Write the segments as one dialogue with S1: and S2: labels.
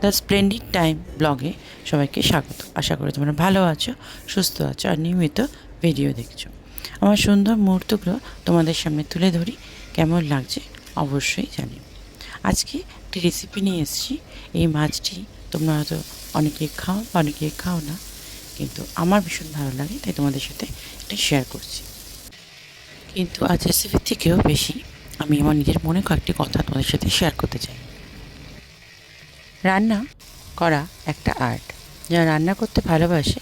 S1: The splendid time ব্লগে সবাইকে স্বাগত। আশা করি তোমরা ভালো আছো, সুস্থ আছো আর নিয়মিত ভিডিও দেখছো। আমার সুন্দর মুহূর্তগুলো তোমাদের সামনে তুলে ধরি, কেমন লাগছে অবশ্যই জানিও। আজকে একটি রেসিপি নিয়ে এসেছি। এই মাছটি তোমরা হয়তো অনেকে খাও বা অনেকে খাও না, কিন্তু আমার ভীষণ ভালো লাগে, তাই তোমাদের সাথে এটা শেয়ার করছি। কিন্তু আজ রেসিপির থেকেও বেশি আমি আমার নিজের মনে কয়েকটি কথা তোমাদের সাথে শেয়ার করতে চাই। রান্না করা একটা আর্ট। যারা রান্না করতে ভালোবাসে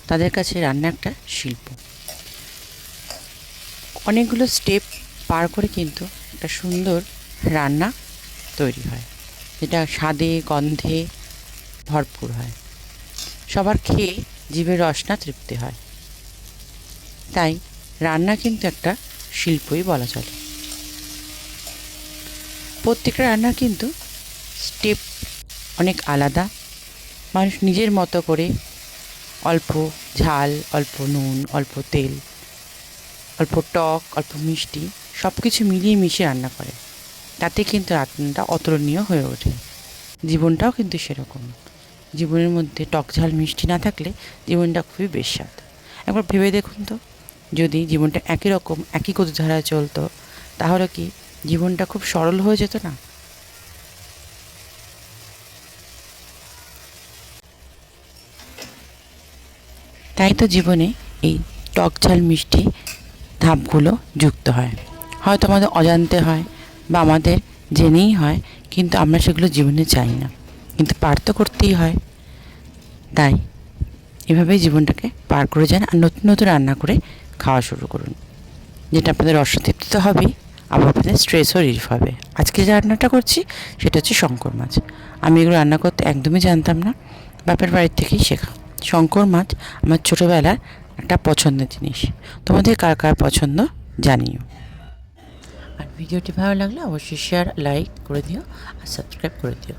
S1: তাদের কাছে রান্না একটা শিল্প। অনেকগুলো স্টেপ পার করে কিন্তু একটা সুন্দর রান্না তৈরি হয়, যেটা স্বাদে গন্ধে ভরপুর হয়, সবার খেয়ে জিভের রসনা তৃপ্তি হয়। তাই রান্না কিন্তু একটা শিল্পই বলা চলে। প্রত্যেকটা রান্না কিন্তু স্টেপ অনেক আলাদা। মানুষ নিজের মতো করে অল্প ঝাল, অল্প নুন, অল্প তেল, অল্প টক, অল্প মিষ্টি সব কিছু মিলিয়ে মিশিয়ে রান্না করে। তাতে কিন্তু রান্নাটা অতুলনীয় হয়ে ওঠে। জীবনটাও কিন্তু সেরকম। জীবনের মধ্যে টক ঝাল মিষ্টি না থাকলে জীবনটা খুবই বেস্বাদ। একবার ভেবে দেখুন তো, যদি জীবনটা একই রকম একই গতিধারায় চলতো, তাহলে কি জীবনটা খুব সরল হয়ে যেত না? তাই তো জীবনে এই টক ঝাল মিষ্টি ধাপগুলো যুক্ত হয়। হয়তো আমাদের অজান্তে হয় বা আমাদের জেনেই হয়, কিন্তু আমরা সেগুলো জীবনে চাই না, কিন্তু পার তো করতেই হয়। তাই এভাবেই জীবনটাকে পার করে যান আর নতুন নতুন রান্না করে খাওয়া শুরু করুন, যেটা আপনাদের রসতৃপ্তি তো হবেই, আবার আপনাদের স্ট্রেসও রিলিফ হবে। আজকে যে রান্নাটা করছি সেটা হচ্ছে শঙ্কর মাছ। আমি এগুলো রান্না করতে একদমই জানতাম না, বাপের বাড়ির থেকেই শেখা। শঙ্কর মাছ আমার ছোটোবেলার একটা পছন্দের জিনিস। তোমাদের কার কার পছন্দ জানিও। আর ভিডিওটি ভালো লাগলে অবশ্যই শেয়ার, লাইক করে দিও আর সাবস্ক্রাইব করে দিও।